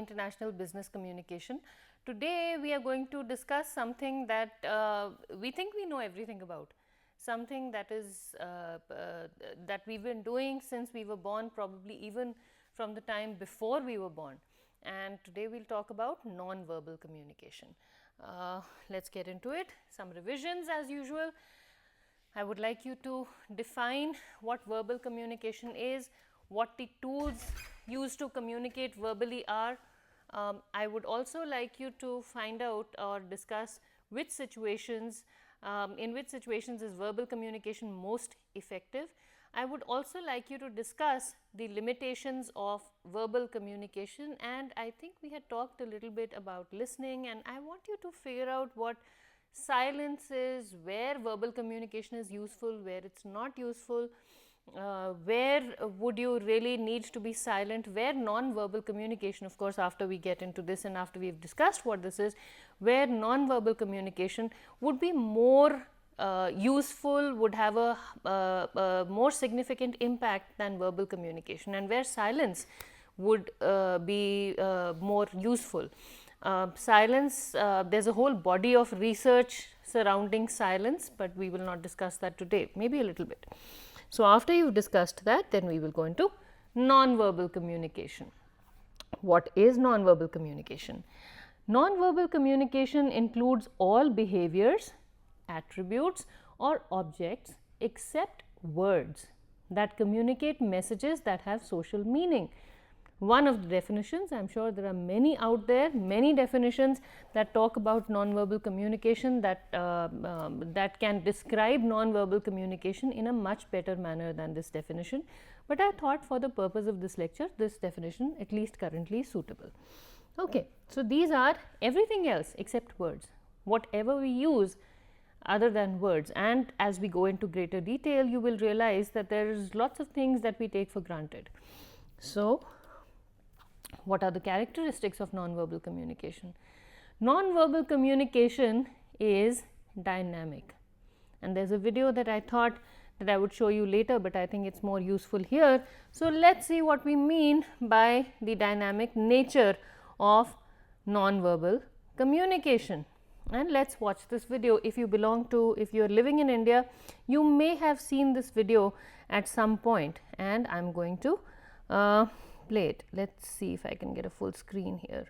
international business communication. Today we are going to discuss something that we think we know everything about, something that is that we've been doing since we were born, probably even from the time before we were born. And today we'll talk about non-verbal communication. Let's get into it. Some revisions as usual. I would like you to define what verbal communication is, what the tools used to communicate verbally are. I would also like you to find out or discuss which situations, in which situations is verbal communication most effective. I would also like you to discuss the limitations of verbal communication, and I think we had talked a little bit about listening, and I want you to figure out what silence is, where verbal communication is useful, where it's not useful, where would you really need to be silent, where non-verbal communication, of course after we get into this and after we have discussed what this is, where non-verbal communication would be more useful, would have a more significant impact than verbal communication, and where silence would be more useful. Silence, there's a whole body of research surrounding silence, but we will not discuss that today, maybe a little bit. So, after you've discussed that, then we will go into non-verbal communication. What is non-verbal communication? Non-verbal communication includes all behaviors, attributes or objects except words that communicate messages that have social meaning. One of the definitions, I am sure there are many out there, many definitions that talk about non-verbal communication that that can describe non-verbal communication in a much better manner than this definition, but I thought for the purpose of this lecture, this definition at least currently is suitable. Okay, so these are everything else except words, whatever we use other than words, and as we go into greater detail, you will realize that there is lots of things that we take for granted. So, what are the characteristics of non-verbal communication? Non-verbal communication is dynamic, and there is a video that I thought that I would show you later, but I think it is more useful here. So, let us see what we mean by the dynamic nature of non-verbal communication, and let us watch this video. If you belong to, if you are living in India, you may have seen this video at some point, and I am going to play it. Let us see if I can get a full screen here.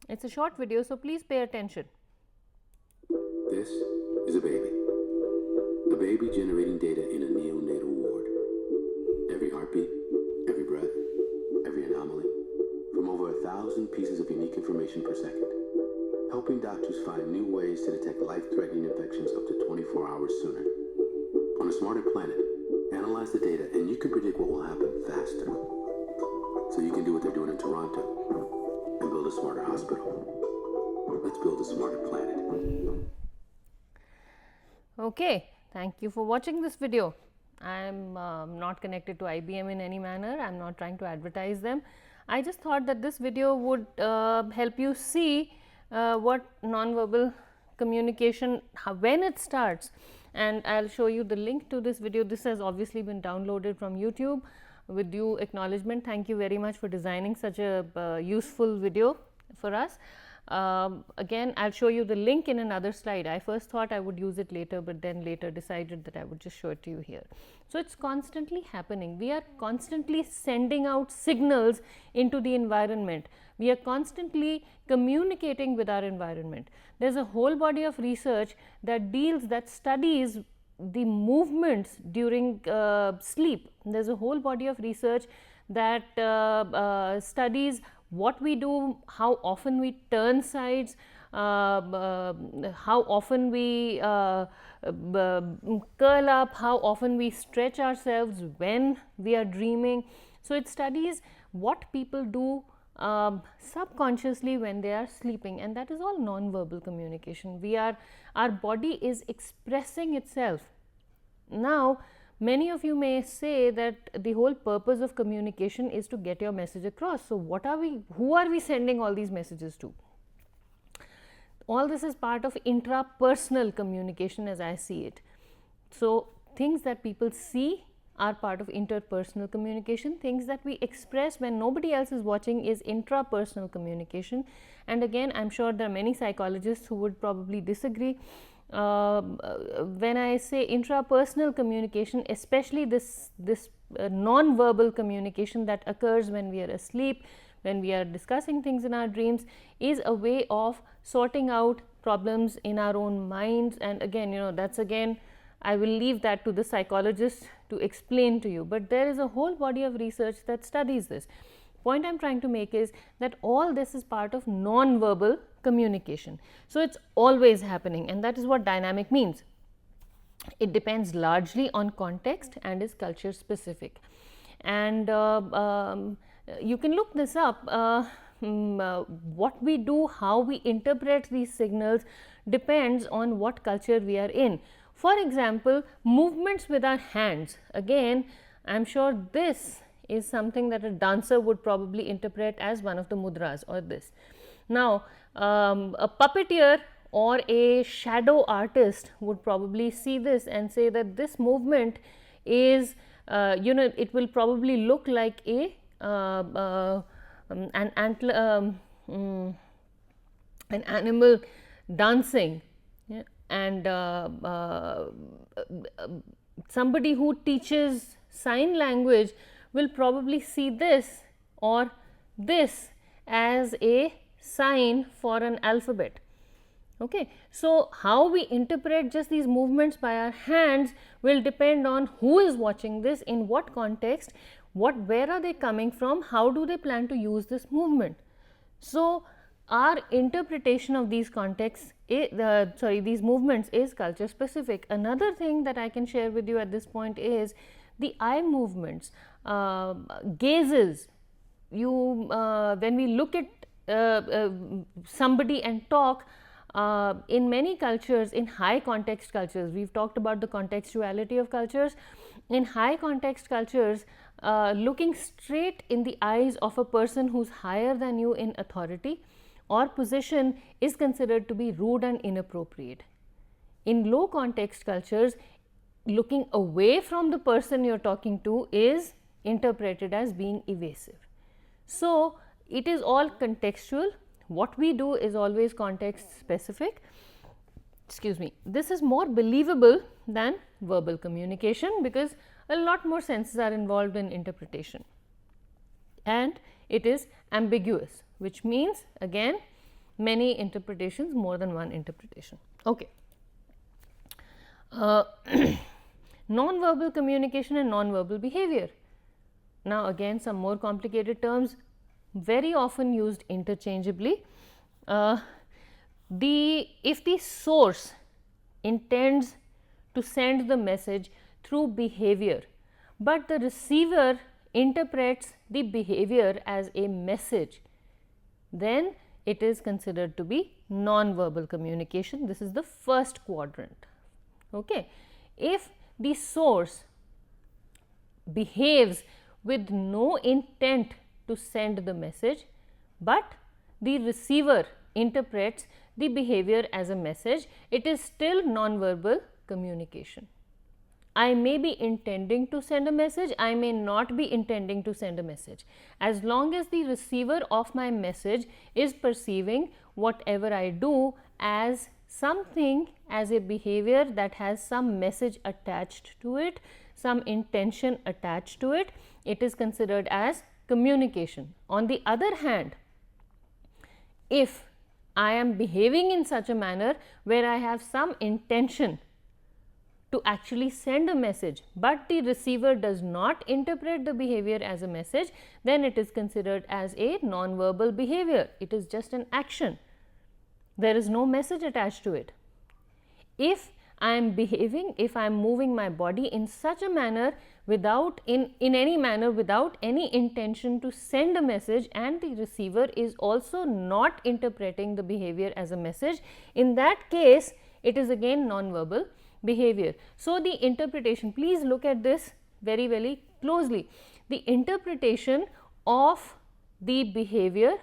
It is a short video, so please pay attention. This is a baby generating data in a neonatal ward. Every heartbeat, every breath, every anomaly, from over 1,000 pieces of unique information per second, helping doctors find new ways to detect life-threatening infections up to 24 hours sooner. On a smarter planet, analyze the data and you can predict what will happen faster. So you can do what they're doing in Toronto and build a smarter hospital. Let's build a smarter planet. Okay, thank you for watching this video. I am not connected to IBM in any manner. I am not trying to advertise them. I just thought that this video would help you see what non-verbal communication, when it starts, and I will show you the link to this video. This has obviously been downloaded from YouTube with due acknowledgement. Thank you very much for designing such a useful video for us. Again, I will show you the link in another slide. I first thought I would use it later, but then later decided that I would just show it to you here. So, it is constantly happening. We are constantly sending out signals into the environment. We are constantly communicating with our environment. There is a whole body of research that studies the movements during sleep. There is a whole body of research that studies what we do, how often we turn sides, how often we curl up, how often we stretch ourselves when we are dreaming. So, it studies what people do subconsciously when they are sleeping, and that is all non-verbal communication. Our body is expressing itself. Now, many of you may say that the whole purpose of communication is to get your message across. So, who are we sending all these messages to? All this is part of intrapersonal communication as I see it. So, things that people see, are part of interpersonal communication. Things that we express when nobody else is watching is intrapersonal communication. And again, I am sure there are many psychologists who would probably disagree. When I say intrapersonal communication, especially this non-verbal communication that occurs when we are asleep, when we are discussing things in our dreams, is a way of sorting out problems in our own minds. And again, that's again, I will leave that to the psychologists to explain to you, but there is a whole body of research that studies this. Point I am trying to make is that all this is part of non-verbal communication. So, it is always happening, and that is what dynamic means. It depends largely on context and is culture specific. And you can look this up. What we do, how we interpret these signals depends on what culture we are in. For example, movements with our hands. Again, I am sure this is something that a dancer would probably interpret as one of the mudras, or this. Now, a puppeteer or a shadow artist would probably see this and say that this movement is, it will probably look like an animal dancing. Yeah. And somebody who teaches sign language will probably see this or this as a sign for an alphabet. Okay. So, how we interpret just these movements by our hands will depend on who is watching this, in what context, where are they coming from, how do they plan to use this movement. So, our interpretation of these contexts, these movements is culture specific. Another thing that I can share with you at this point is the eye movements, gazes. When we look at somebody and talk, in many cultures, in high context cultures, we've talked about the contextuality of cultures. In high context cultures, looking straight in the eyes of a person who's higher than you in authority or position is considered to be rude and inappropriate. In low context cultures, looking away from the person you're talking to is interpreted as being evasive. So, it is all contextual. What we do is always context specific. Excuse me. This is more believable than verbal communication because a lot more senses are involved in interpretation, and it is ambiguous, which means again many interpretations, more than one interpretation. Okay. Non-verbal communication and non-verbal behavior. Now, again some more complicated terms, very often used interchangeably. If the source intends to send the message through behavior, but the receiver interprets the behavior as a message, then it is considered to be non-verbal communication. This is the first quadrant. Okay. If the source behaves with no intent to send the message, but the receiver interprets the behavior as a message, it is still non-verbal communication. I may be intending to send a message, I may not be intending to send a message. As long as the receiver of my message is perceiving whatever I do as something, as a behavior that has some message attached to it, some intention attached to it, it is considered as communication. On the other hand, if I am behaving in such a manner where I have some intention to actually send a message, but the receiver does not interpret the behavior as a message, then it is considered as a non-verbal behavior. It is just an action. There is no message attached to it. If I am behaving, if I am moving my body in such a manner in any manner without any intention to send a message, and the receiver is also not interpreting the behavior as a message, in that case it is again non-verbal behavior. So, the interpretation, please look at this very, very closely. The interpretation of the behavior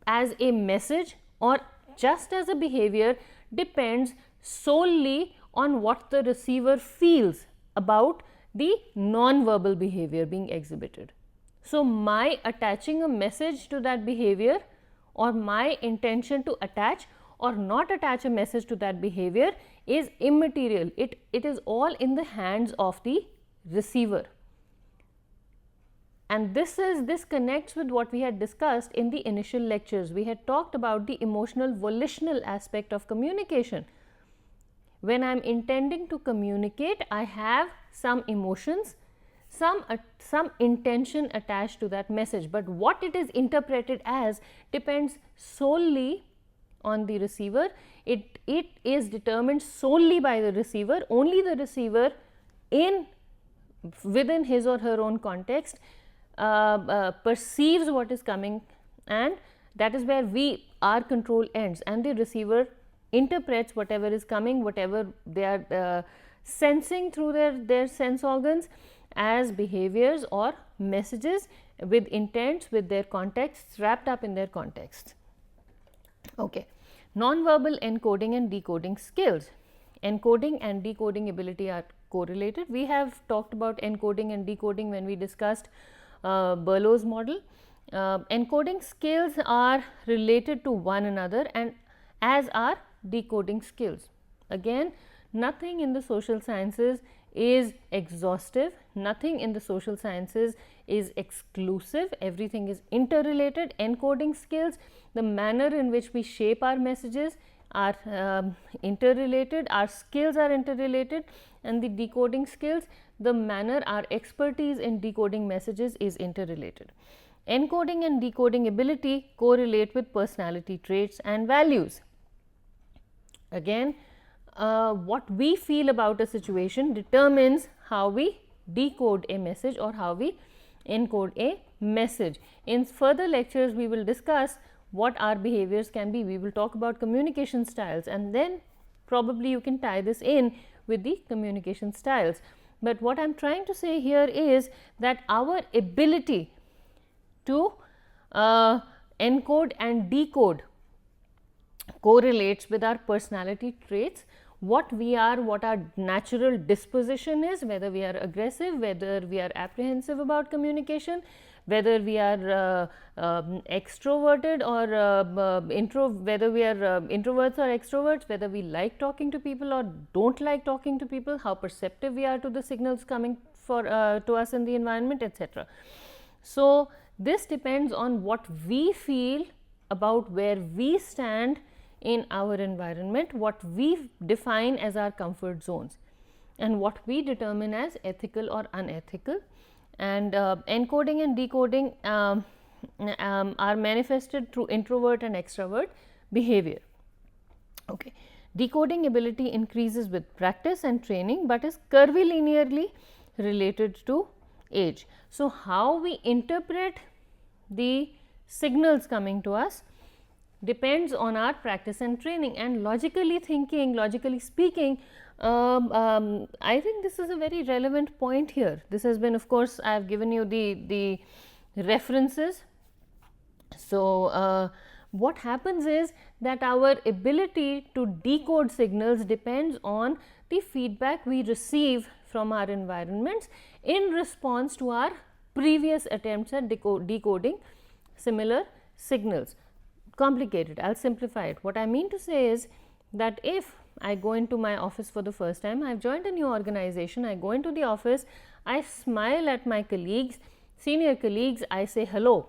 as a message or just as a behavior depends solely on what the receiver feels about the non-verbal behavior being exhibited. So, my attaching a message to that behavior, or my intention to attach or not attach a message to that behavior is immaterial. It is all in the hands of the receiver. And this connects with what we had discussed in the initial lectures. We had talked about the emotional volitional aspect of communication. When I am intending to communicate, I have some emotions, some intention attached to that message, but what it is interpreted as depends solely on the receiver. It is determined solely by the receiver. Only the receiver within his or her own context perceives what is coming, and that is where our control ends, and the receiver interprets whatever is coming, whatever they are sensing through their sense organs, as behaviors or messages with intents, with their contexts, wrapped up in their contexts. Okay. Non-verbal encoding and decoding skills. Encoding and decoding ability are correlated. We have talked about encoding and decoding when we discussed Berlow's model. Encoding skills are related to one another, and as are decoding skills. Again, nothing in the social sciences is exhaustive, nothing in the social sciences is exclusive, everything is interrelated. Encoding skills, the manner in which we shape our messages are interrelated, our skills are interrelated, and the decoding skills, the manner, our expertise in decoding messages is interrelated. Encoding and decoding ability correlate with personality traits and values. Again, what we feel about a situation determines how we decode a message or how we encode a message. In further lectures, we will discuss what our behaviors can be. We will talk about communication styles, and then probably you can tie this in with the communication styles. But what I am trying to say here is that our ability to encode and decode correlates with our personality traits, what we are, what our natural disposition is, whether we are aggressive, whether we are apprehensive about communication, whether we are extroverted or whether we are introverts or extroverts, whether we like talking to people or don't like talking to people, how perceptive we are to the signals coming to us in the environment, etc. So, this depends on what we feel about where we stand in our environment, what we define as our comfort zones, and what we determine as ethical or unethical. And encoding and decoding are manifested through introvert and extrovert behavior. Okay. Decoding ability increases with practice and training, but is curvilinearly related to age. So, how we interpret the signals coming to us depends on our practice and training. And logically speaking, I think this is a very relevant point here. This has been, of course, I have given you the references. So, what happens is that our ability to decode signals depends on the feedback we receive from our environments in response to our previous attempts at decoding similar signals. Complicated, I will simplify it. What I mean to say is that if I go into my office for the first time, I have joined a new organization, I go into the office, I smile at my colleagues, senior colleagues, I say hello,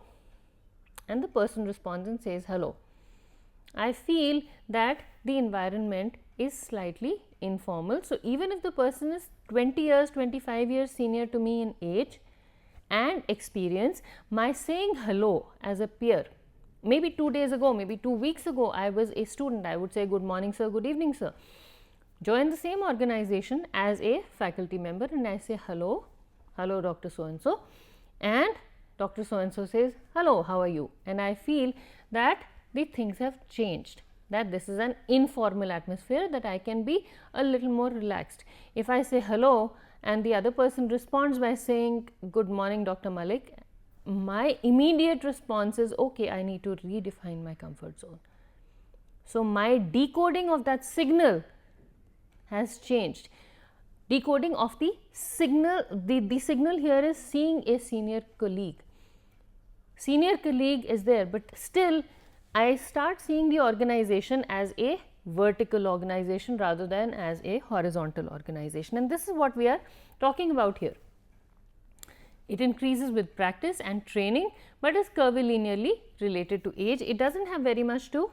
and the person responds and says hello. I feel that the environment is slightly informal. So, even if the person is 20 years, 25 years senior to me in age and experience, my saying hello as a peer, maybe 2 days ago, maybe 2 weeks ago, I was a student, I would say good morning sir, good evening sir. Join the same organization as a faculty member and I say hello, hello Dr. So and so, and Dr. So and so says hello, how are you? And I feel that the things have changed, that this is an informal atmosphere, that I can be a little more relaxed. If I say hello and the other person responds by saying good morning Dr. Malik, my immediate response is okay, I need to redefine my comfort zone. So, my decoding of that signal has changed. decoding of the signal. The signal here is seeing a senior colleague. Senior colleague is there, but still I start seeing the organization as a vertical organization rather than as a horizontal organization, and this is what we are talking about here. It increases with practice and training, but is curvilinearly related to age. It does not have very much to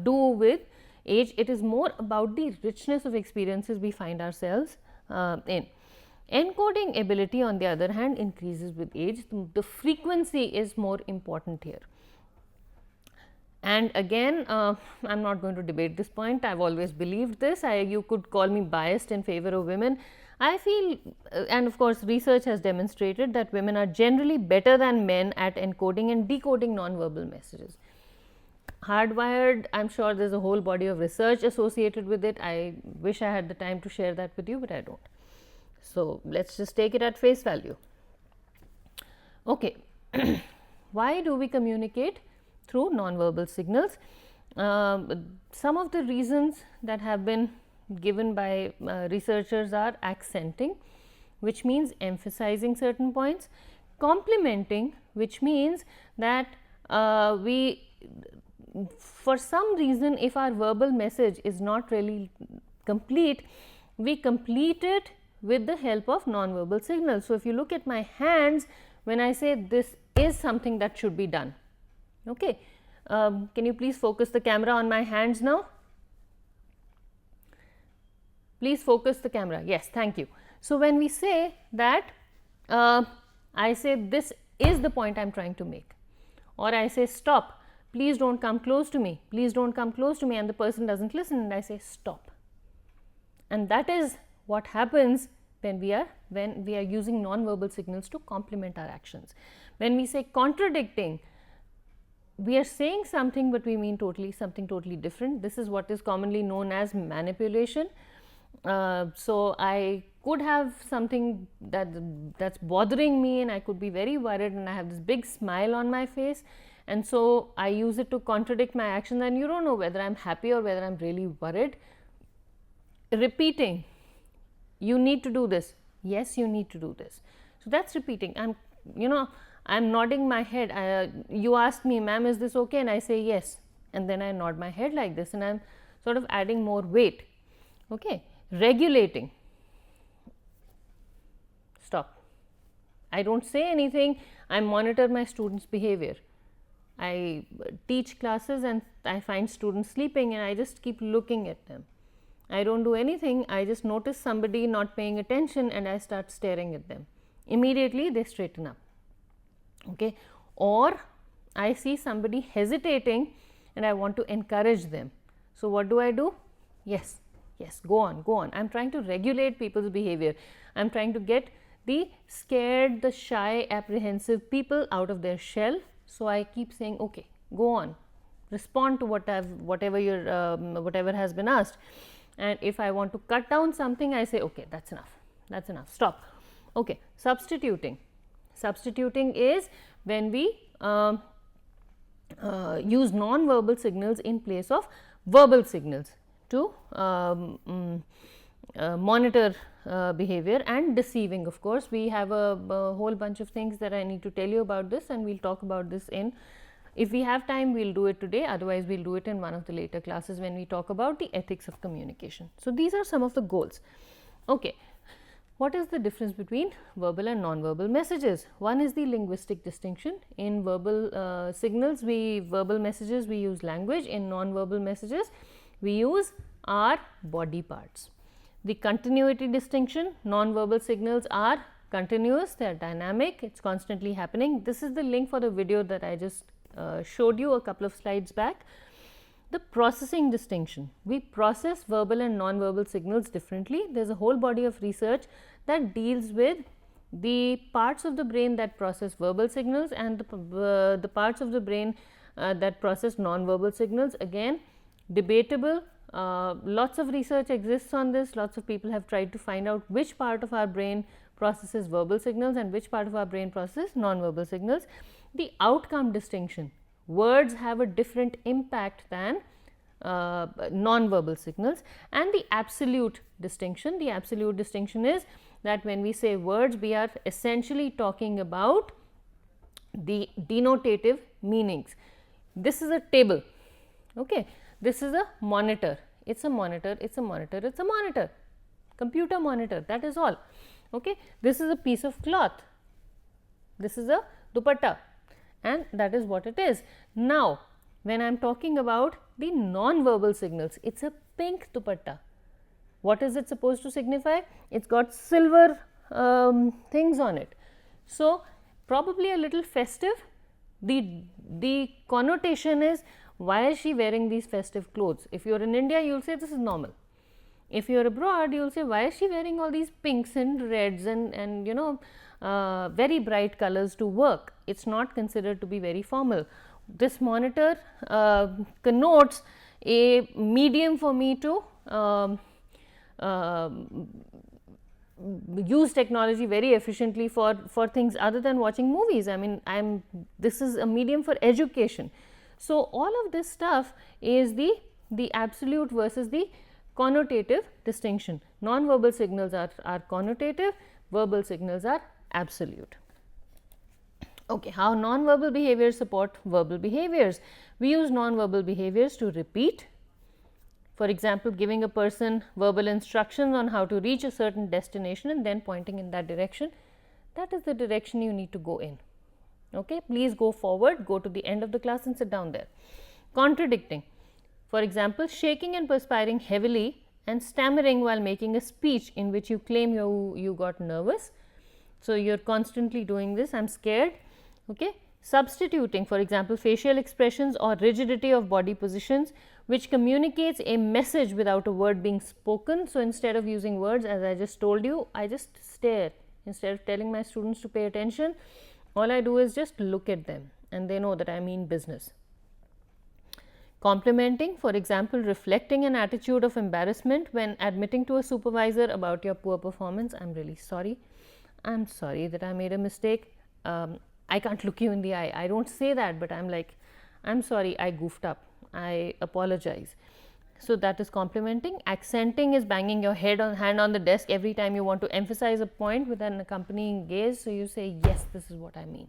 do with age. It is more about the richness of experiences we find ourselves in. Encoding ability, on the other hand, increases with age. The frequency is more important here. And again, I am not going to debate this point. I have always believed this. You could call me biased in favor of women. I feel, and of course, research has demonstrated that women are generally better than men at encoding and decoding nonverbal messages. Hardwired, I am sure there is a whole body of research associated with it. I wish I had the time to share that with you, but I do not. So, let us just take it at face value. Okay. Why do we communicate through nonverbal signals? Some of the reasons that have been given by researchers are accenting, which means emphasizing certain points, complementing, which means that for some reason, if our verbal message is not really complete, we complete it with the help of nonverbal signals. So, if you look at my hands, when I say this is something that should be done, okay. Can you please focus the camera on my hands now? Please focus the camera. Yes, thank you. So, when we say that I say this is the point I am trying to make, or I say stop, please do not come close to me, please do not come close to me, and the person does not listen, and I say stop. And that is what happens when we are using nonverbal signals to complement our actions. When we say contradicting, we are saying something, but we mean something totally different. This is what is commonly known as manipulation. So, I could have something that's bothering me, and I could be very worried, and I have this big smile on my face, and so I use it to contradict my action, and you don't know whether I'm happy or whether I'm really worried. Repeating, you need to do this. Yes, you need to do this. So, that's repeating. I'm nodding my head. You asked me, ma'am, is this okay? And I say yes, and then I nod my head like this, and I'm sort of adding more weight. Okay. Regulating, stop. I don't say anything, I monitor my students' behavior. I teach classes and I find students sleeping, and I just keep looking at them. I don't do anything, I just notice somebody not paying attention, and I start staring at them. Immediately they straighten up. Okay. Or I see somebody hesitating and I want to encourage them. So, what do? Yes. Yes, go on, go on. I am trying to regulate people's behavior. I am trying to get the scared, the shy, apprehensive people out of their shell. So, I keep saying, okay, go on, respond to whatever has been asked. And if I want to cut down something, I say, okay, that's enough, stop. Okay, substituting. Substituting is when we use non-verbal signals in place of verbal signals to monitor behavior, and deceiving. Of course, we have a whole bunch of things that I need to tell you about this, and we will talk about this if we have time, we will do it today, otherwise we will do it in one of the later classes when we talk about the ethics of communication. So, these are some of the goals. Okay. What is the difference between verbal and non-verbal messages? One is the linguistic distinction. In verbal signals, verbal messages, we use language. In non-verbal messages, we use our body parts. The continuity distinction, non-verbal signals are continuous, they are dynamic, it is constantly happening. This is the link for the video that I just showed you a couple of slides back. The processing distinction, we process verbal and non-verbal signals differently. There is a whole body of research that deals with the parts of the brain that process verbal signals and the parts of the brain that process non-verbal signals. Again, debatable, lots of research exists on this, lots of people have tried to find out which part of our brain processes verbal signals and which part of our brain processes non-verbal signals. The outcome distinction, words have a different impact than non-verbal signals. And the absolute distinction is that when we say words, we are essentially talking about the denotative meanings. This is a table, okay. This is a monitor, it's a monitor, it's a monitor, it's a monitor, computer monitor, that is all, okay. This is a piece of cloth, this is a dupatta, and that is what it is. Now, when I am talking about the non-verbal signals, it's a pink dupatta. What is it supposed to signify? It's got silver things on it. So, probably a little festive. The connotation is, why is she wearing these festive clothes? If you are in India, you will say this is normal. If you are abroad, you will say, why is she wearing all these pinks and reds and you know, very bright colors to work? It's not considered to be very formal. This monitor connotes a medium for me to use technology very efficiently for things other than watching movies. I mean, this is a medium for education. So, all of this stuff is the absolute versus the connotative distinction. Non-verbal signals are connotative, verbal signals are absolute. Okay, how non-verbal behaviors support verbal behaviors? We use non-verbal behaviors to repeat. For example, giving a person verbal instructions on how to reach a certain destination and then pointing in that direction. That is the direction you need to go in. Okay, please go forward, go to the end of the class and sit down there. Contradicting. For example, shaking and perspiring heavily and stammering while making a speech in which you claim you got nervous. So, you are constantly doing this, I am scared. Okay. Substituting, for example, facial expressions or rigidity of body positions which communicates a message without a word being spoken. So, instead of using words, as I just told you, I just stare. Instead of telling my students to pay attention, all I do is just look at them and they know that I mean business. Complimenting, for example, reflecting an attitude of embarrassment when admitting to a supervisor about your poor performance. I am really sorry. I am sorry that I made a mistake. I can't look you in the eye. I don't say that, but I am like, I am sorry, I goofed up. I apologize. So, that is complimenting. Accenting is banging your hand on the desk every time you want to emphasize a point with an accompanying gaze. So, you say, yes, this is what I mean.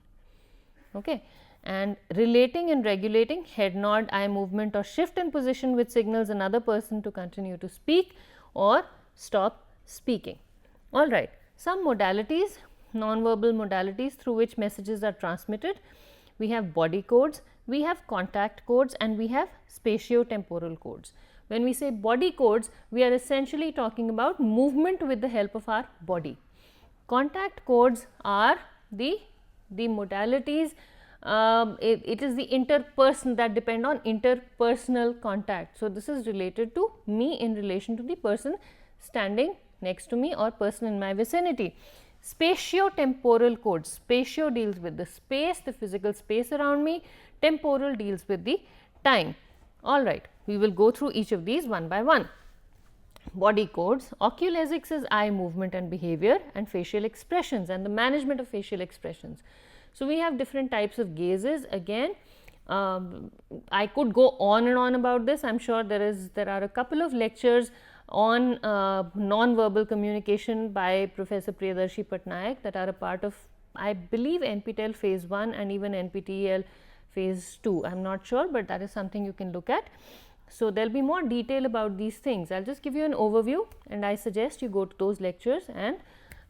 Okay. And relating and regulating, head nod, eye movement or shift in position which signals another person to continue to speak or stop speaking. All right. Some modalities, non-verbal modalities through which messages are transmitted. We have body codes, we have contact codes and we have spatiotemporal codes. When we say body codes, we are essentially talking about movement with the help of our body. Contact codes are the modalities, it is the interperson that depend on interpersonal contact. So, this is related to me in relation to the person standing next to me or person in my vicinity. Spatiotemporal codes, spatio deals with the space, the physical space around me, temporal deals with the time. All right, we will go through each of these one by one. Body codes, Oculesics is eye movement and behavior and facial expressions and the management of facial expressions. So, we have different types of gazes. Again, I could go on and on about this. I am sure there are a couple of lectures on non-verbal communication by Professor Priyadarshi Patnaik that are a part of, I believe, NPTEL phase 1 and even NPTEL phase 2. I am not sure, but that is something you can look at. So, there will be more detail about these things. I will just give you an overview and I suggest you go to those lectures and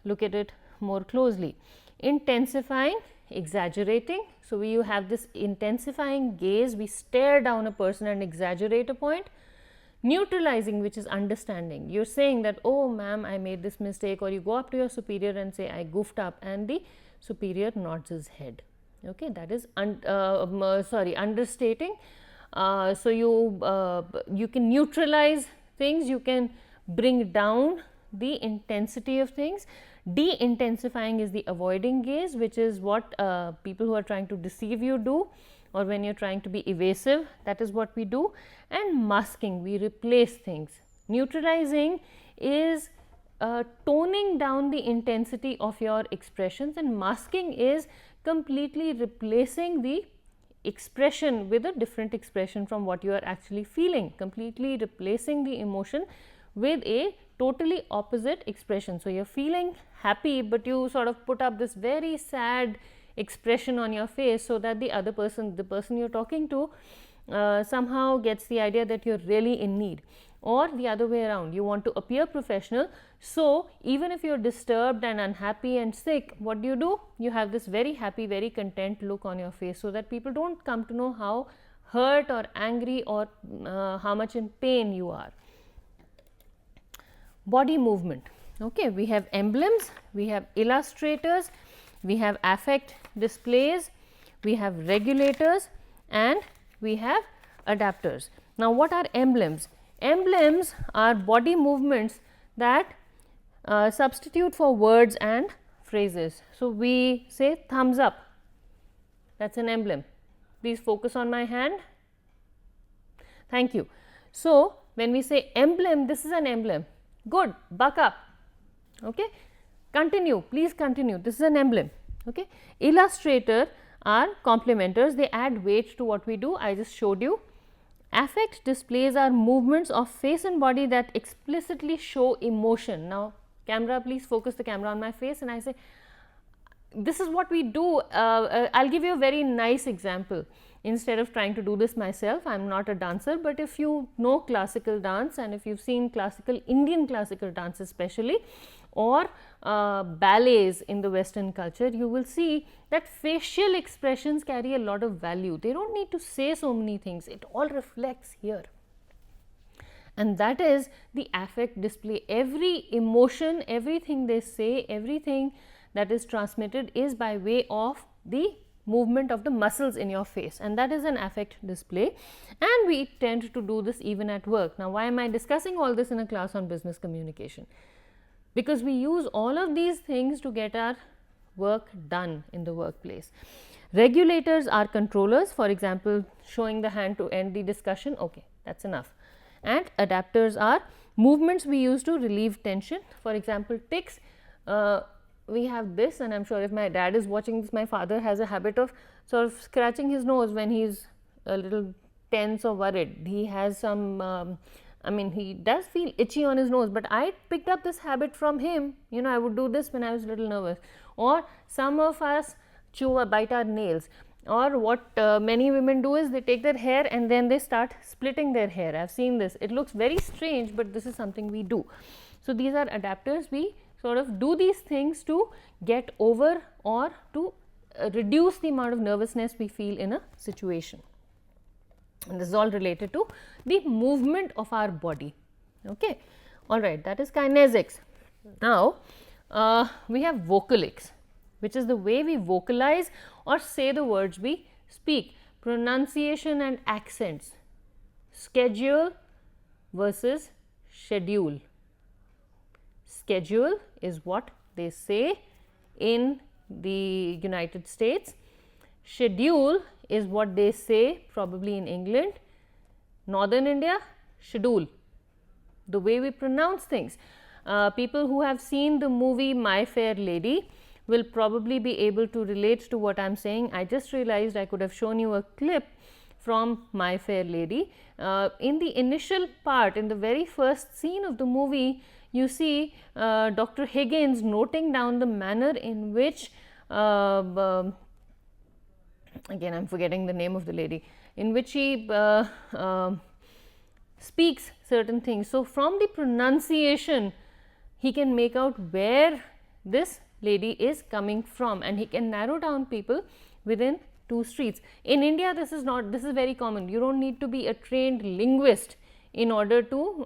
look at it more closely. Intensifying, exaggerating. So, you have this intensifying gaze, we stare down a person and exaggerate a point. Neutralizing, which is understanding. You are saying that, oh ma'am, I made this mistake, or you go up to your superior and say, I goofed up, and the superior nods his head. Okay, that is understating. So, you can neutralize things, you can bring down the intensity of things. De-intensifying is the avoiding gaze, which is what people who are trying to deceive you do, or when you are trying to be evasive, that is what we do. And masking, we replace things. Neutralizing is toning down the intensity of your expressions, and masking is completely replacing the expression with a different expression from what you are actually feeling, completely replacing the emotion with a totally opposite expression. So, you are feeling happy, but you sort of put up this very sad expression on your face, so that the other person, the person you are talking to, somehow gets the idea that you are really in need. Or the other way around, you want to appear professional. So, even if you are disturbed and unhappy and sick, what do? You have this very happy, very content look on your face, so that people do not come to know how hurt or angry or how much in pain you are. Body movement. Okay, we have emblems, we have illustrators, we have affect displays, we have regulators, and we have adapters. Now, what are emblems? Emblems are body movements that substitute for words and phrases. So, we say thumbs up, that is an emblem. Please focus on my hand. Thank you. So, when we say emblem, this is an emblem. Good, buck up. Okay. Continue, please continue. This is an emblem. Okay. Illustrator are complementers, they add weight to what we do. I just showed you. Affect displays are movements of face and body that explicitly show emotion. Now, camera, please focus the camera on my face, and I say, this is what we do. I will give you a very nice example. Instead of trying to do this myself, I am not a dancer, but if you know classical dance, and if you have seen classical Indian classical dance especially, or ballets in the Western culture, you will see that facial expressions carry a lot of value. They do not need to say so many things, it all reflects here. And that is the affect display. Every emotion, everything they say, everything that is transmitted is by way of the movement of the muscles in your face, and that is an affect display, and we tend to do this even at work. Now, why am I discussing all this in a class on business communication? Because we use all of these things to get our work done in the workplace. Regulators are controllers, for example, showing the hand to end the discussion, okay, that is enough. And adapters are movements we use to relieve tension, for example, tics. We have this, and I am sure if my dad is watching this, my father has a habit of sort of scratching his nose when he is a little tense or worried. He has some, I mean, he does feel itchy on his nose, but I picked up this habit from him. You know, I would do this when I was a little nervous. Or some of us bite our nails. Or what many women do is they take their hair and then they start splitting their hair. I have seen this. It looks very strange, but this is something we do. So, these are adapters. We sort of do these things to get over or to reduce the amount of nervousness we feel in a situation. And this is all related to the movement of our body. Okay. All right, that is kinesics. Now, we have vocalics, which is the way we vocalize or say the words we speak. Pronunciation and accents. Schedule versus schedule. Schedule is what they say in the United States. Schedule is what they say probably in England. Northern India, schedule, the way we pronounce things. People who have seen the movie My Fair Lady will probably be able to relate to what I am saying. I just realized I could have shown you a clip from My Fair Lady. In the initial part, in the very first scene of the movie, you see Dr. Higgins noting down the manner in which, again I am forgetting the name of the lady, in which he speaks certain things. So, from the pronunciation he can make out where this lady is coming from, and he can narrow down people within 2 streets. In India, this is very common. You do not need to be a trained linguist in order to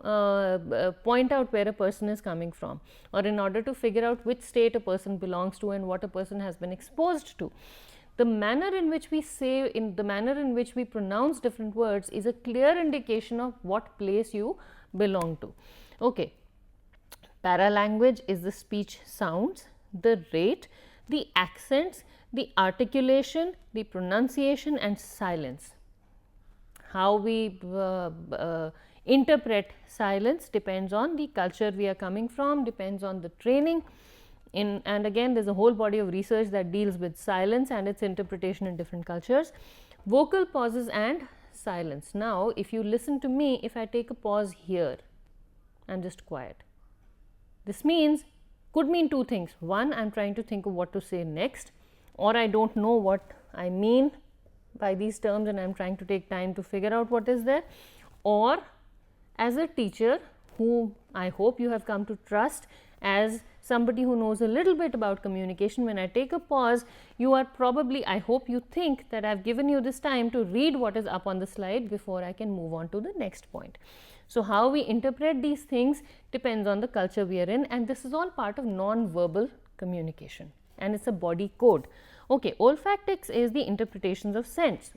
point out where a person is coming from, or in order to figure out which state a person belongs to and what a person has been exposed to. The manner in which we say, in the manner in which we pronounce different words is a clear indication of what place you belong to. Okay. Paralanguage is the speech sounds, the rate, the accents, the articulation, the pronunciation and silence. How we interpret silence depends on the culture we are coming from, depends on the training And again, there's a whole body of research that deals with silence and its interpretation in different cultures. Vocal pauses and silence. Now, if you listen to me, if I take a pause here, I'm just quiet. This could mean two things. One, I'm trying to think of what to say next, or I don't know what I mean by these terms and I'm trying to take time to figure out what is there. Or as a teacher, who I hope you have come to trust as somebody who knows a little bit about communication, when I take a pause, you are probably, I hope you think that I've given you this time to read what is up on the slide before I can move on to the next point. So, how we interpret these things depends on the culture we are in, and this is all part of non-verbal communication, and it's a body code. Okay, olfactics is the interpretations of scents.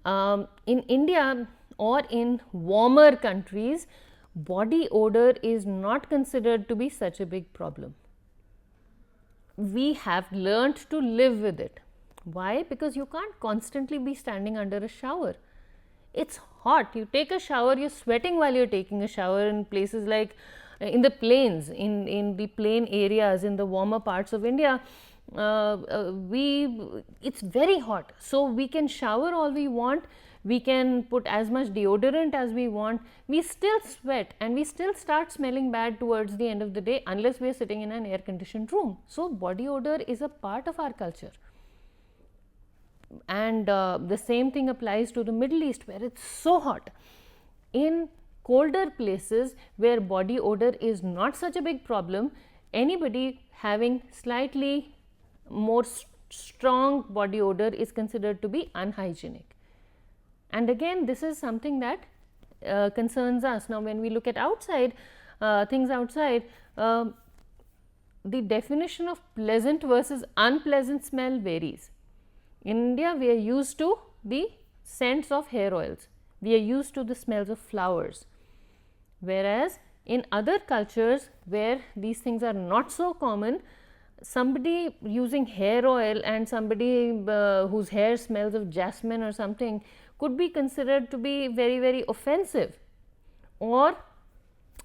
In India or in warmer countries, body odor is not considered to be such a big problem. We have learnt to live with it. Why? Because you can't constantly be standing under a shower. It's hot. You take a shower, you're sweating while you're taking a shower in places like in the plains, in the plain areas, in the warmer parts of India. It's very hot. So, we can shower all we want. We can put as much deodorant as we want, we still sweat and we still start smelling bad towards the end of the day unless we are sitting in an air conditioned room. So, body odor is a part of our culture, and the same thing applies to the Middle East, where it's so hot. In colder places where body odor is not such a big problem, anybody having slightly more strong body odor is considered to be unhygienic. And again, this is something that concerns us. Now, when we look at outside, things outside, the definition of pleasant versus unpleasant smell varies. In India, we are used to the scents of hair oils, we are used to the smells of flowers, whereas in other cultures where these things are not so common, somebody using hair oil and somebody whose hair smells of jasmine or something could be considered to be very, very offensive. Or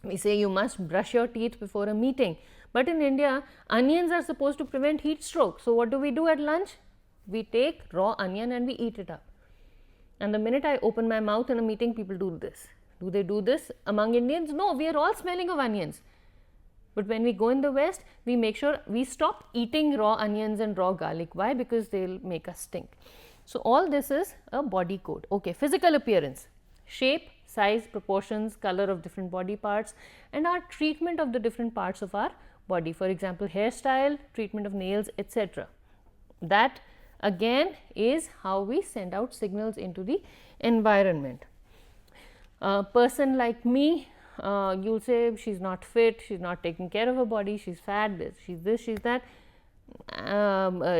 we say you must brush your teeth before a meeting, but in India, onions are supposed to prevent heat stroke. So, what do we do at lunch? We take raw onion and we eat it up. And the minute I open my mouth in a meeting, people do this. Do they do this among Indians? No, we are all smelling of onions. But when we go in the West, we make sure we stop eating raw onions and raw garlic. Why? Because they will make us stink. So, all this is a body code. Okay, physical appearance, shape, size, proportions, color of different body parts, and our treatment of the different parts of our body. For example, hairstyle, treatment of nails, etc. That again is how we send out signals into the environment. A person like me, you'll say she's not fit, she's not taking care of her body, she's fat, she's this, she's that.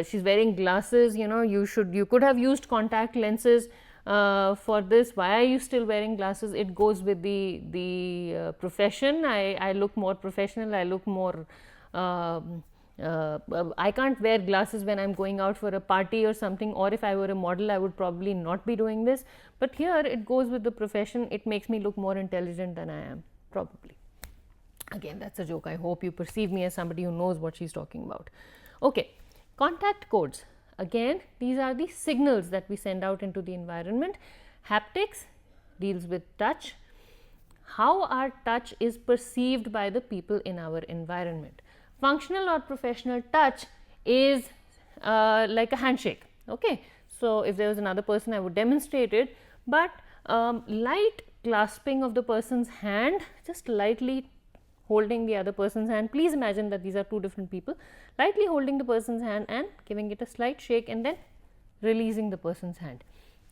She's wearing glasses, you could have used contact lenses for this. Why are you still wearing glasses? It goes with the profession. I look more professional, I look more I can't wear glasses when I'm going out for a party or something, or if I were a model I would probably not be doing this, but here it goes with the profession. It makes me look more intelligent than I am, probably. Again, that's a joke. I hope you perceive me as somebody who knows what she's talking about. Okay, contact codes. Again, these are the signals that we send out into the environment. Haptics deals with touch, how our touch is perceived by the people in our environment. Functional or professional touch is like a handshake. Okay, so if there was another person, I would demonstrate it, but light clasping of the person's hand, just lightly holding the other person's hand. Please imagine that these are two different people, lightly holding the person's hand and giving it a slight shake and then releasing the person's hand.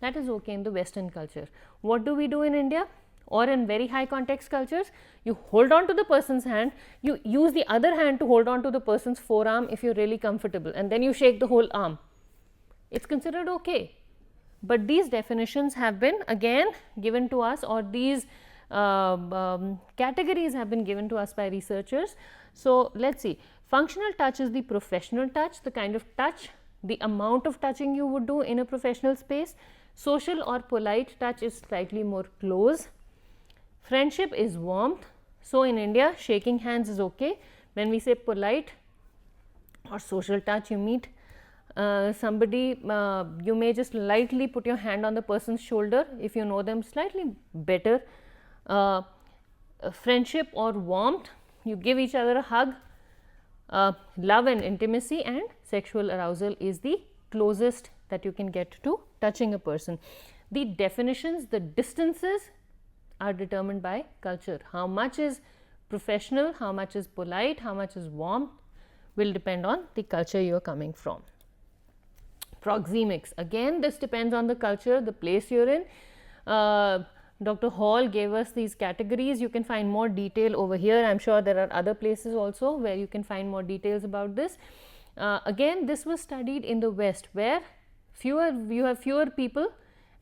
That is okay in the Western culture. What do we do in India or in very high context cultures? You hold on to the person's hand, you use the other hand to hold on to the person's forearm if you're really comfortable, and then you shake the whole arm. It's considered okay. But these definitions have been again given to us, or these categories have been given to us by researchers. So, let us see. Functional touch is the professional touch, the kind of touch, the amount of touching you would do in a professional space. Social or polite touch is slightly more close. Friendship is warmth. So, in India, shaking hands is okay When we say polite or social touch, you meet somebody, you may just lightly put your hand on the person's shoulder if you know them slightly better. Friendship or warmth, you give each other a hug. Love and intimacy and sexual arousal is the closest that you can get to touching a person. The definitions, the distances are determined by culture. How much is professional, how much is polite, how much is warm will depend on the culture you are coming from. Proxemics, again this depends on the culture, the place you are in. Dr. Hall gave us these categories. You can find more detail over here. I am sure there are other places also where you can find more details about this. Again, this was studied in the West, where you have fewer people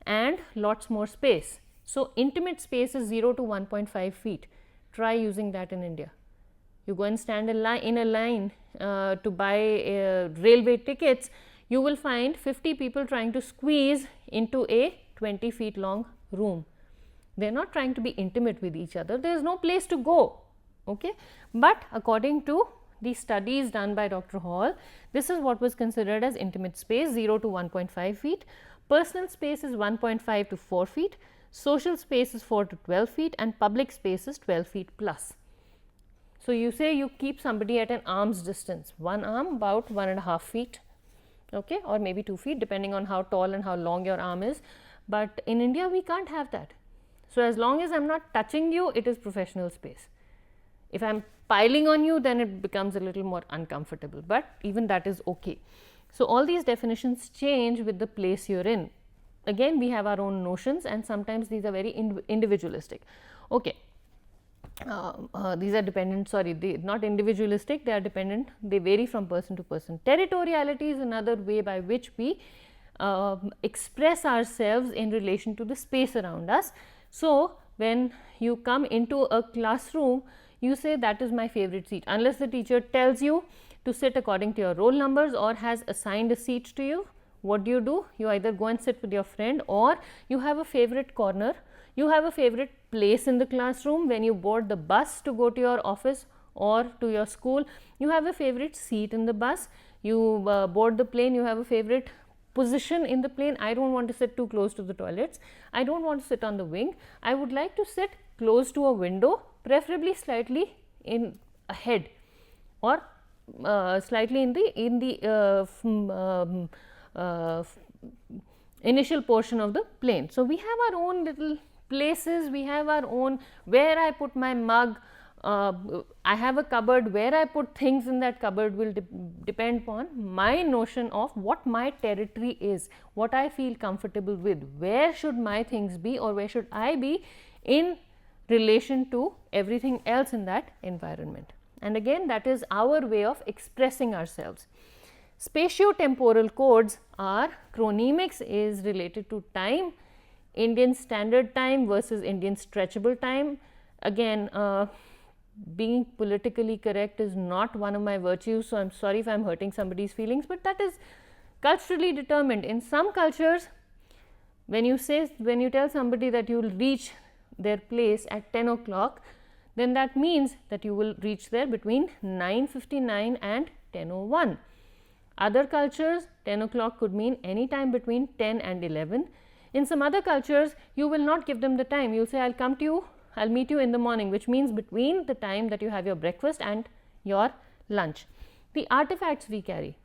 and lots more space. So, intimate space is 0 to 1.5 feet. Try using that in India. You go and stand in a line to buy railway tickets, you will find 50 people trying to squeeze into a 20 feet long room. They are not trying to be intimate with each other, there is no place to go. Okay? But according to the studies done by Dr. Hall, this is what was considered as intimate space, 0 to 1.5 feet. Personal space is 1.5 to 4 feet, social space is 4 to 12 feet and public space is 12 feet plus. So, you say you keep somebody at an arm's distance, one arm about 1.5 feet, okay, or maybe 2 feet depending on how tall and how long your arm is, but in India we can't have that. So, as long as I am not touching you, it is professional space. If I am piling on you, then it becomes a little more uncomfortable, but even that is okay. So, all these definitions change with the place you are in. Again, we have our own notions and sometimes these are very individualistic. Okay. These are dependent, sorry, they not individualistic, they are dependent, they vary from person to person. Territoriality is another way by which we express ourselves in relation to the space around us. So, when you come into a classroom, you say that is my favorite seat, unless the teacher tells you to sit according to your roll numbers or has assigned a seat to you. What do? You either go and sit with your friend or you have a favorite corner, you have a favorite place in the classroom. When you board the bus to go to your office or to your school, you have a favorite seat in the bus. You board the plane, you have a favorite position in the plane. I don't want to sit too close to the toilets, I don't want to sit on the wing, I would like to sit close to a window, preferably slightly in ahead or slightly in the initial portion of the plane. So, we have our own little places, we have our own, where I put my mug, I have a cupboard, where I put things in that cupboard will depend upon my notion of what my territory is, what I feel comfortable with, where should my things be or where should I be in relation to everything else in that environment. And again, that is our way of expressing ourselves. Spatiotemporal codes are, chronemics is related to time, Indian standard time versus Indian stretchable time. Again, being politically correct is not one of my virtues, so I am sorry if I am hurting somebody's feelings, but that is culturally determined. In some cultures, when you tell somebody that you will reach their place at 10 o'clock, then that means that you will reach there between 9:59 and 10:01. Other cultures, 10 o'clock could mean any time between 10 and 11. In some other cultures, you will not give them the time. You will say, I will come to you, I will meet you in the morning, which means between the time that you have your breakfast and your lunch. The artifacts we carry,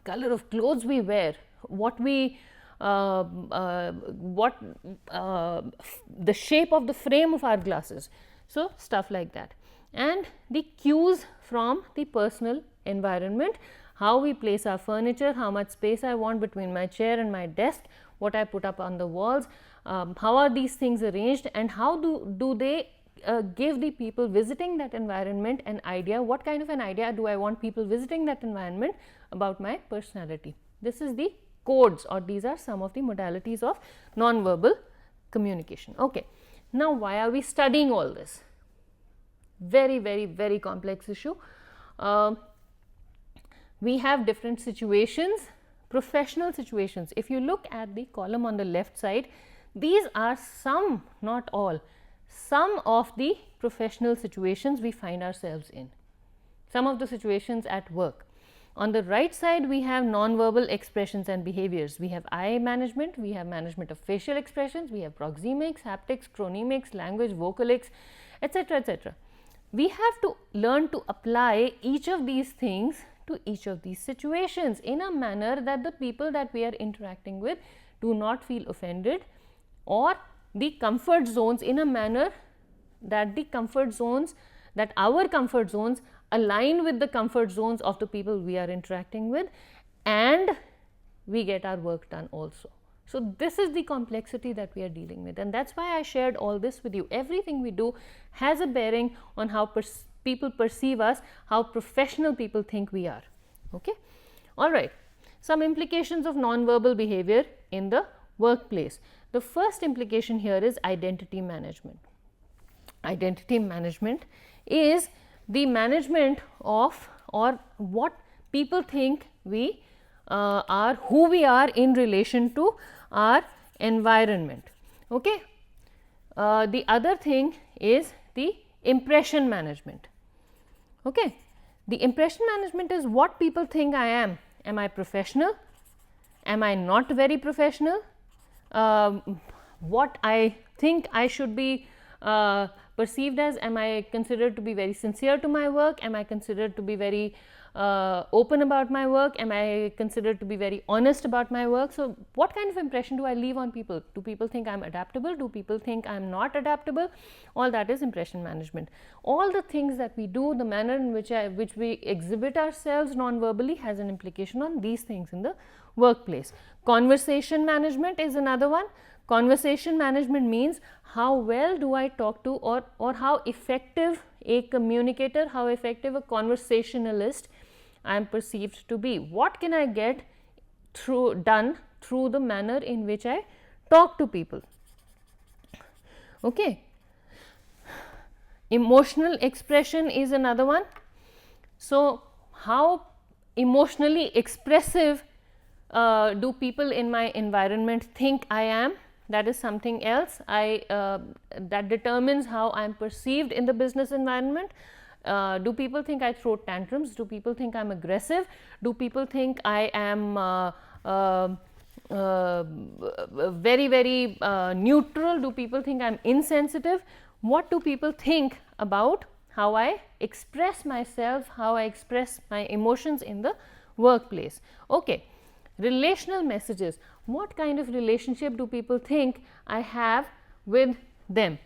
color of clothes we wear, the shape of the frame of our glasses, so stuff like that. And the cues from the personal environment, how we place our furniture, how much space I want between my chair and my desk, what I put up on the walls, how are these things arranged and how do they give the people visiting that environment an idea, what kind of an idea do I want people visiting that environment about my personality. This is the codes, or these are some of the modalities of non-verbal communication. Okay. Now, why are we studying all this? Very, very, very complex issue. We have different situations, professional situations. If you look at the column on the left side, these are some, not all, some of the professional situations we find ourselves in. some of the situations at work. On the right side, we have nonverbal expressions and behaviors. We have eye management, we have management of facial expressions, we have proxemics, haptics, chronemics, language, vocalics, etc., etc. We have to learn to apply each of these things to each of these situations in a manner that the people that we are interacting with do not feel offended, or the comfort zones, in a manner that the comfort zones, that our comfort zones align with the comfort zones of the people we are interacting with, and we get our work done also. So, this is the complexity that we are dealing with, and that is why I shared all this with you. Everything we do has a bearing on how people perceive us, how professional people think we are. Okay? All right. Some implications of nonverbal behavior in the workplace. The first implication here is identity management. Identity management is the management of, or what people think we are, who we are in relation to our environment. Okay? The other thing is the impression management. Okay? The impression management is what people think I am. Am I professional? Am I not very professional? What I think I should be perceived as, am I considered to be very sincere to my work? Am I considered to be very open about my work? Am I considered to be very honest about my work? So, what kind of impression do I leave on people? Do people think I am adaptable? Do people think I am not adaptable? All that is impression management. All the things that we do, the manner in which we exhibit ourselves non-verbally has an implication on these things in the workplace. Conversation management is another one. Conversation management means how well do I talk to, or how effective a communicator, how effective a conversationalist I am perceived to be. What can I get done through the manner in which I talk to people. Okay. Emotional expression is another one. So, how emotionally expressive do people in my environment think I am? That is something else that determines how I am perceived in the business environment. Do people think I throw tantrums? Do people think I am aggressive? Do people think I am very, very neutral? Do people think I am insensitive? What do people think about how I express myself, how I express my emotions in the workplace? Okay. Relational messages. What kind of relationship do people think I have with them?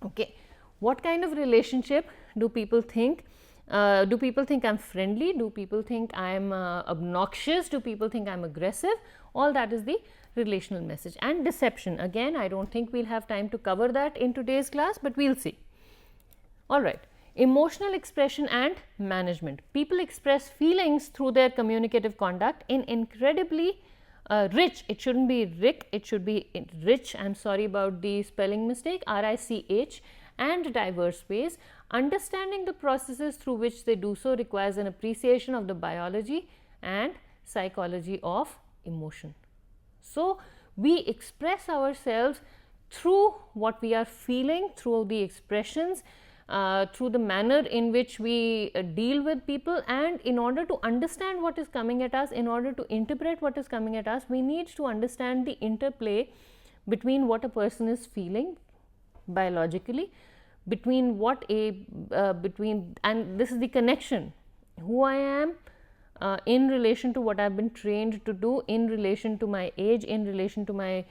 Okay. What kind of relationship do people think? Do people think I am friendly? Do people think I am obnoxious? Do people think I am aggressive? All that is the relational message. And deception. Again, I do not think we will have time to cover that in today's class, but we will see. All right. Emotional expression and management. People express feelings through their communicative conduct in incredibly rich, it should not be rick, it should be rich, I am sorry about the spelling mistake, RICH, and diverse ways. Understanding the processes through which they do so requires an appreciation of the biology and psychology of emotion. So, we express ourselves through what we are feeling, through the expressions, through the manner in which we deal with people, and in order to understand what is coming at us, in order to interpret what is coming at us, we need to understand the interplay between what a person is feeling biologically, between and this is the connection, who I am in relation to what I have been trained to do, in relation to my age, in relation to my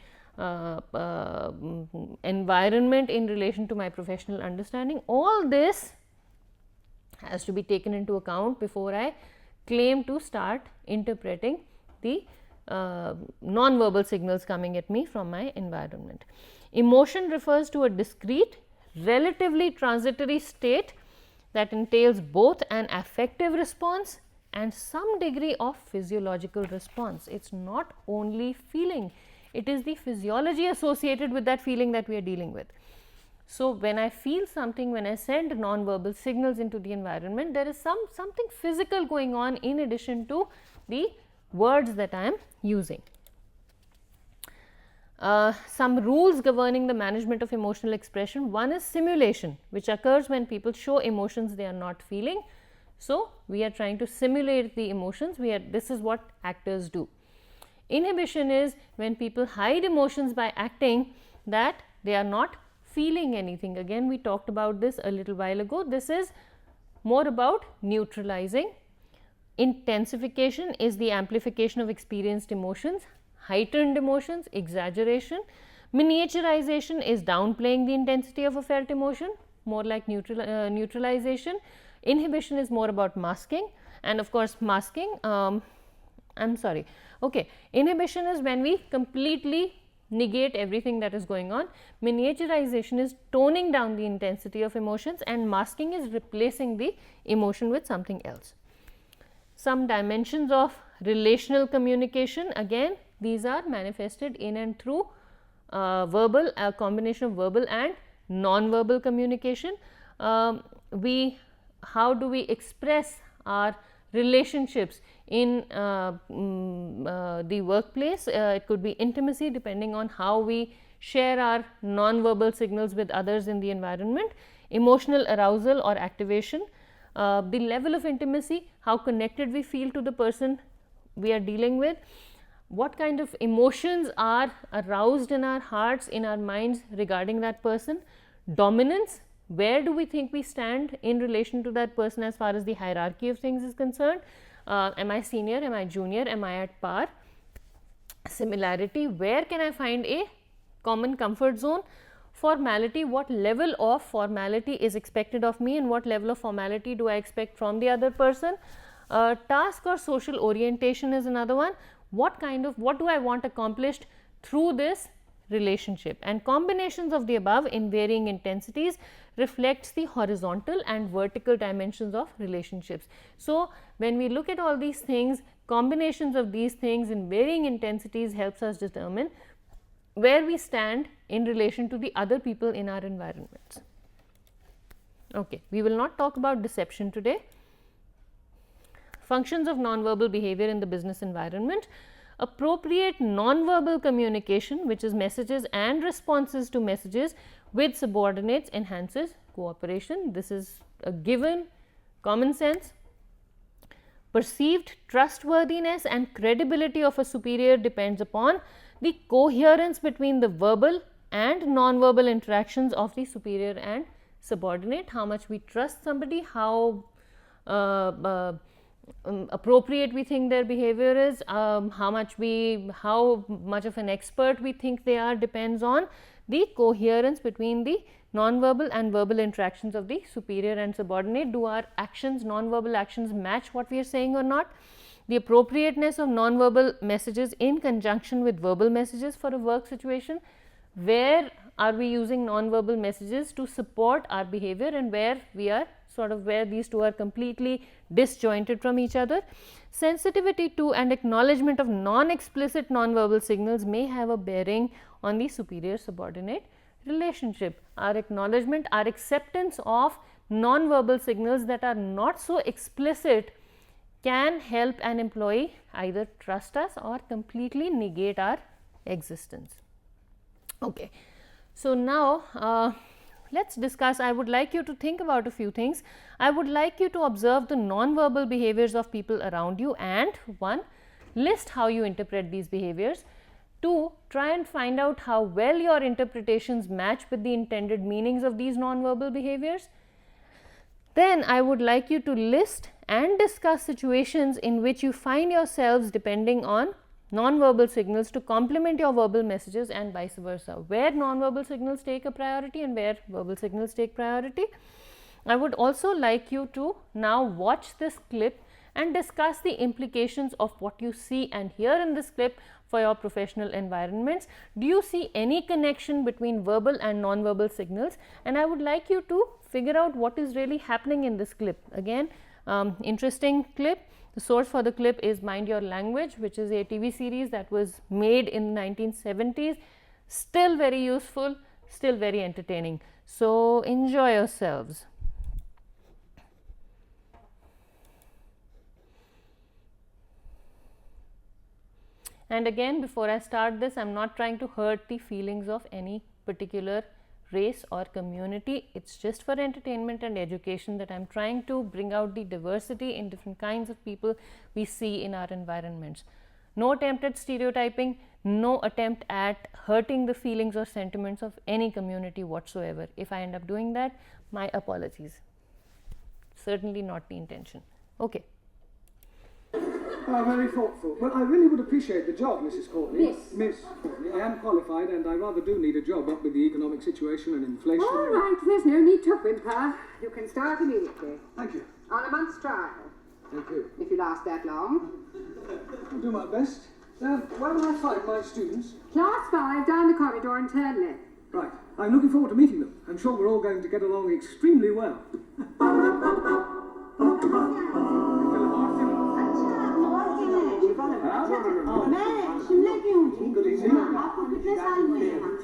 environment, in relation to my professional understanding. All this has to be taken into account before I claim to start interpreting the non-verbal signals coming at me from my environment. Emotion refers to a discrete, relatively transitory state that entails both an affective response and some degree of physiological response. It is not only feeling, it is the physiology associated with that feeling that we are dealing with. So, when I feel something, when I send non-verbal signals into the environment, there is something physical going on in addition to the words that I am using. Some rules governing the management of emotional expression. One is simulation, which occurs when people show emotions they are not feeling. So we are trying to simulate the emotions. This is what actors do. Inhibition is when people hide emotions by acting that they are not feeling anything. Again, we talked about this a little while ago. This is more about neutralizing. Intensification is the amplification of experienced emotions, heightened emotions, exaggeration. Miniaturization is downplaying the intensity of a felt emotion, more like neutralization. Inhibition is more about masking, and of course masking, inhibition is when we completely negate everything that is going on. Miniaturization is toning down the intensity of emotions, and masking is replacing the emotion with something else. Some dimensions of relational communication, again these are manifested in and through a combination of verbal and non-verbal communication. How do we express our relationships in the workplace? It could be intimacy, depending on how we share our non-verbal signals with others in the environment. Emotional arousal or activation, the level of intimacy, how connected we feel to the person we are dealing with, what kind of emotions are aroused in our hearts, in our minds regarding that person. Dominance, where do we think we stand in relation to that person as far as the hierarchy of things is concerned? Am I senior, am I junior, am I at par? Similarity, where can I find a common comfort zone? Formality, what level of formality is expected of me and what level of formality do I expect from the other person? Task or social orientation is another one. What do I want accomplished through this relationship? And combinations of the above in varying intensities reflects the horizontal and vertical dimensions of relationships. So when we look at all these things, combinations of these things in varying intensities helps us determine where we stand in relation to the other people in our environments. Okay, we will not talk about deception today. Functions of nonverbal behavior in the business environment. Appropriate nonverbal communication, which is messages and responses to messages with subordinates, enhances cooperation. This is a given, common sense. Perceived trustworthiness and credibility of a superior depends upon the coherence between the verbal and nonverbal interactions of the superior and subordinate. How much we trust somebody, how appropriate we think their behavior is, how much of an expert we think they are, depends on the coherence between the nonverbal and verbal interactions of the superior and subordinate. Do our actions, nonverbal actions, match what we are saying or not? The appropriateness of nonverbal messages in conjunction with verbal messages for a work situation. Where are we using nonverbal messages to support our behavior, and where we are where these two are completely disjointed from each other. Sensitivity to and acknowledgement of non-explicit nonverbal signals may have a bearing on the superior subordinate relationship. Our acknowledgement, our acceptance of nonverbal signals that are not so explicit can help an employee either trust us or completely negate our existence. Okay. So now let's discuss. I would like you to think about a few things. I would like you to observe the non-verbal behaviors of people around you, and 1, list how you interpret these behaviors. 2, try and find out how well your interpretations match with the intended meanings of these non-verbal behaviors. Then I would like you to list and discuss situations in which you find yourselves depending on non-verbal signals to complement your verbal messages, and vice versa, where non-verbal signals take a priority and where verbal signals take priority. I would also like you to now watch this clip and discuss the implications of what you see and hear in this clip for your professional environments. Do you see any connection between verbal and non-verbal signals? And I would like you to figure out what is really happening in this clip. Again, interesting clip. The source for the clip is Mind Your Language, which is a TV series that was made in the 1970s. Still very useful, still very entertaining. So enjoy yourselves. And again, before I start this, I am not trying to hurt the feelings of any particular race or community. It's just for entertainment and education that I'm trying to bring out the diversity in different kinds of people we see in our environments. No attempt at stereotyping, no attempt at hurting the feelings or sentiments of any community whatsoever. If I end up doing that, my apologies. Certainly not the intention. Okay. Very thoughtful. Well, I really would appreciate the job, Mrs. Courtney. Miss Courtney. I am qualified and I rather do need a job, what with the economic situation and inflation. All right, there's no need to whimper. You can start immediately. Thank you. On a month's trial. Thank you. If you last that long. I'll do my best. Where will I find my students? Class 5, down the corridor and turn left. Right. I'm looking forward to meeting them. I'm sure we're all going to get along extremely well.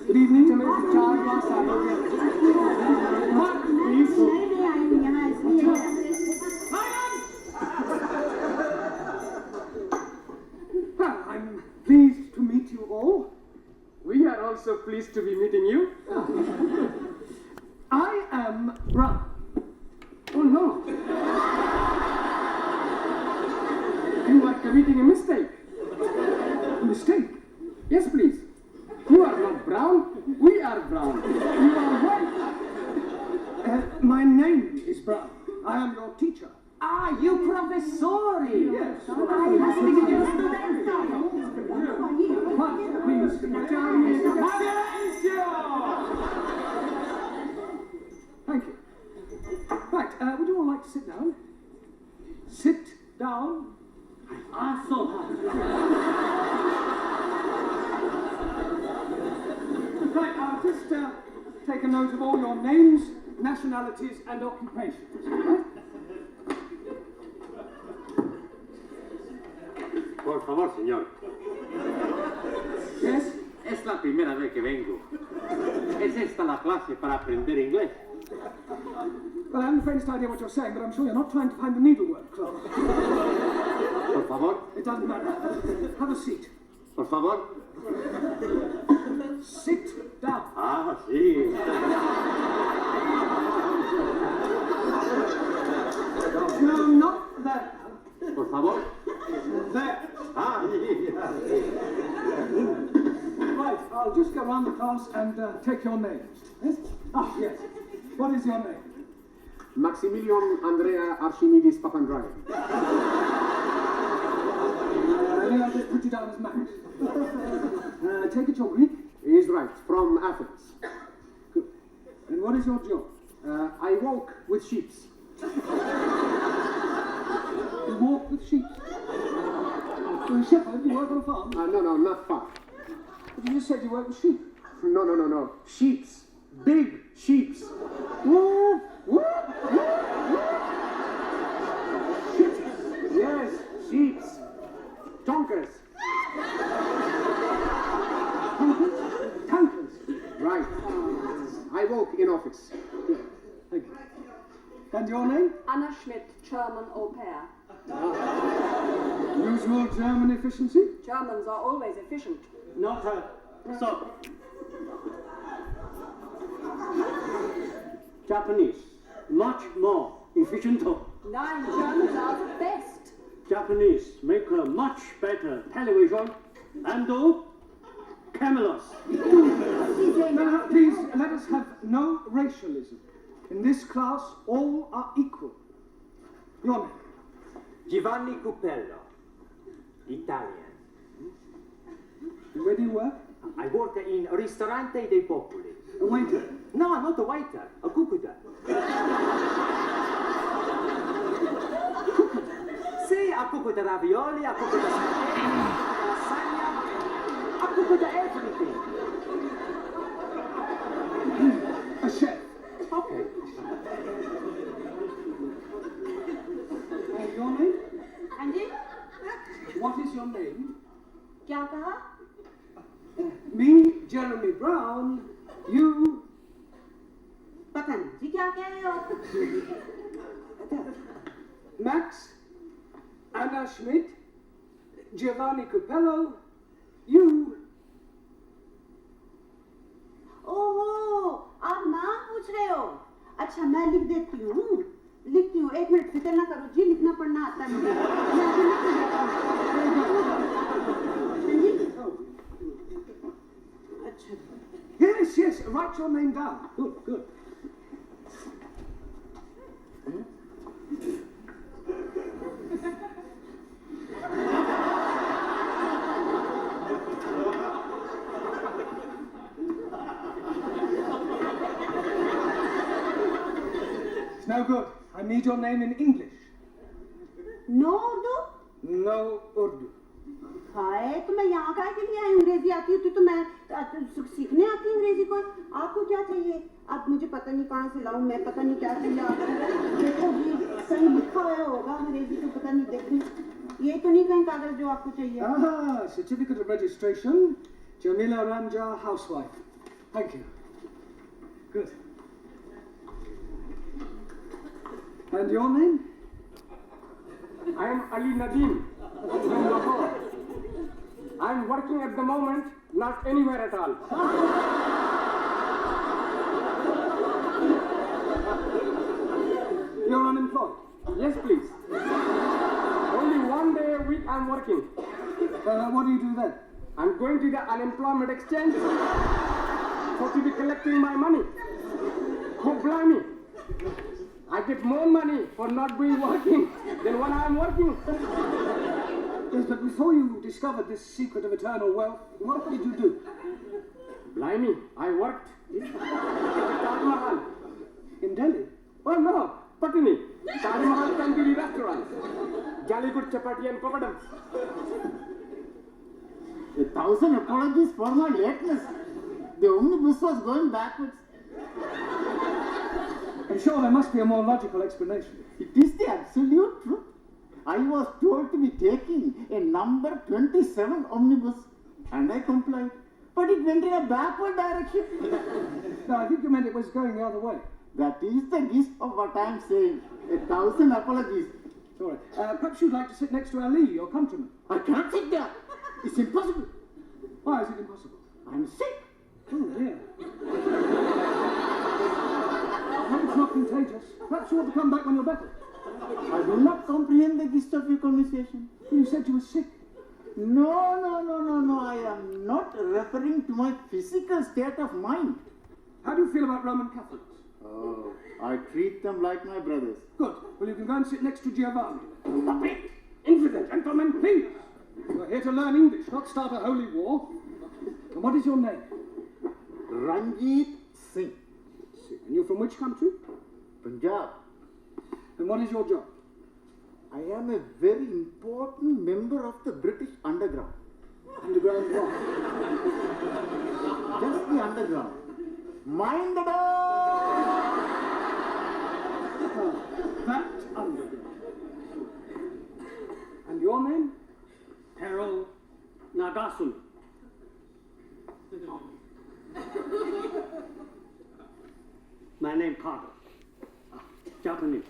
Good evening to Mr. Charles Well, I'm pleased to meet you all. We are also pleased to be meeting you. I am Brown. Oh no. You are committing a mistake. A mistake? Yes, please. You are not brown. We are brown. You are right. My name is Brown. I am your teacher. Ah, you professori. Yes. Thank you. Right, would you all like to sit down? Sit down. Right, I'll just take a note of all your names, nationalities, and occupations. Por favor, señor. Yes? Es la primera vez que vengo. ¿Es esta la clase para aprender inglés? Well, I haven't the faintest idea what you're saying, but I'm sure you're not trying to find the needlework club. Por favor, It doesn't matter. Have a seat. por favor. Sit down. Ah, sí. No, not there. Por favor. There. Ah, Right, I'll just go around the class and take your names. Yes? Ah, yes. What is your name? Maximilian Andrea Archimedes Papandreou. I'll just put you down as Max. Take it you're Greek? He is right, from Athens. Good. And what is your job? I walk with sheep. You walk with sheep. You're a shepherd, you work on a farm. No, not far. But you just said you work with sheep. No. Sheeps. Big sheeps. Woo! Woo! Yes, sheeps. Tonkers. Tankers. Right. I walk in office. Good. Thank you. And your name? Anna Schmidt, German au pair. Usual German efficiency? Germans are always efficient. Not her. So. Japanese. Much more efficient. Nine Germans are the best. Japanese make a much better television and do cameras. Now, please, let us have no racialism. In this class, all are equal. Your name? Giovanni Cupello. Italian. And where do you work? I work in Ristorante dei Popoli. A waiter. No, I'm not a waiter, a cuccuta. Sì, a cuccuta ravioli, a cuccuta spaghetti, a cuccuta lasagna, a cuccuta everything. A chef. Okay. And your name? Andy? What is your name? Kya kaha? Me, Jeremy Brown. You. पता नहीं जी क्या कह रहे हो? Max. Anna Schmidt. Giovanni Cupello. You. ओहो, आप अच्छा मैं लिख देती हूँ, लिखती हूँ, 1 मिनट फिक्र ना करो जी, लिखना पढ़ना आता है मुझे, मैं अभी लिख देता हूँ। हाँ जी? अच्छा Yes, yes, write your name down. Good, good. It's no good. I need your name in English. No Urdu? No Urdu. Hi, तो मैं यहाँ काहे के लिए आई? अंग्रेजी आती होती तो मैं सीखने आती हूँ अंग्रेजी को। आपको क्या चाहिए? अब मुझे पता नहीं कहाँ से लाऊं, मैं पता नहीं क्या चाहिए आपको। देखो जी, कहीं लिखा हुआ होगा अंग्रेजी तो पता नहीं, देखो ये तो नहीं कहीं कागज जो आपको चाहिए। Ah, certificate of registration. Jamila Ramja, housewife. Thank you. Good. And your name? I am Ali Nadeem from Lahore. I am working at the moment, not anywhere at all. You're unemployed. Yes, please. Only 1 day a week I am working. What do you do then? I'm going to the unemployment exchange for to be collecting my money. Oh, blimey. I get more money for not being working than when I'm working. Yes, but before you discovered this secret of eternal wealth, what did you do? Blimey, I worked at Taj Mahal. In Delhi? Oh no, Patni. Taj Mahal Tandoori restaurant. Jolly good chapati and papadam. 1,000 apologies for my lateness. The omnibus was going backwards. I'm sure there must be a more logical explanation. It is the absolute truth. I was told to be taking a number 27 omnibus and I complied. But it went in a backward direction. No, I think you meant it was going the other way. That is the gist of what I am saying. 1,000 apologies. Sorry. Perhaps you'd like to sit next to Ali, your countryman. I can't sit there. It's impossible. Why is it impossible? I'm sick. Oh dear. Well, it's not contagious. Perhaps you ought to come back when you're better. I do not comprehend the gist of your conversation. You said you were sick. No. I am not referring to my physical state of mind. How do you feel about Roman Catholics? Oh, I treat them like my brothers. Good. Well, you can go and sit next to Giovanni. Stop it! Infidel gentlemen, please. You're here to learn English, not start a holy war. And what is your name? Ranjit Singh, And you're from which country? Punjab. And what is your job? I am a very important member of the British underground. Underground what? Just the underground. Mind the door! That underground. And your name? Harold Nagasuni. My name Carter, Japanese,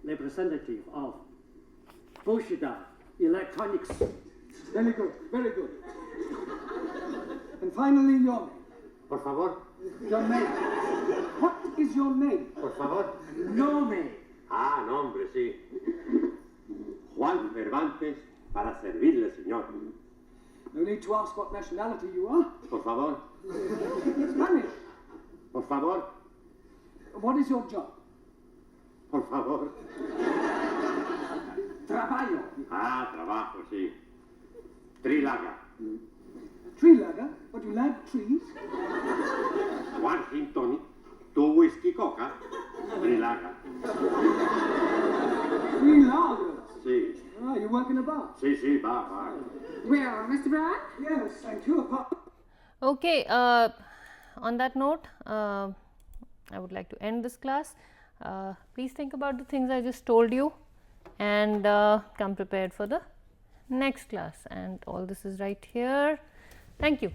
representative of Bushida Electronics. Very good, very good. And finally, your name. Por favor, Your name. What is your name? por favor. Nome. Ah, nombre, sí. Juan Cervantes, para servirle, señor. No need to ask what nationality you are. Por favor, Spanish. por favor, What is your job? por favor. Trabajo. Ah, trabajo, sí. Trilaga. Tree lagger? What, you lag trees? One gin tonic, two whiskey coca, Trilaga. Tree lagers. Sí, Ah, you work in a bar? sí, sí, va. Well, Mr. Brown? Yes, thank you. Okay, on that note, I would like to end this class. Please think about the things I just told you and come prepared for the next class, and all this is right here. Thank you.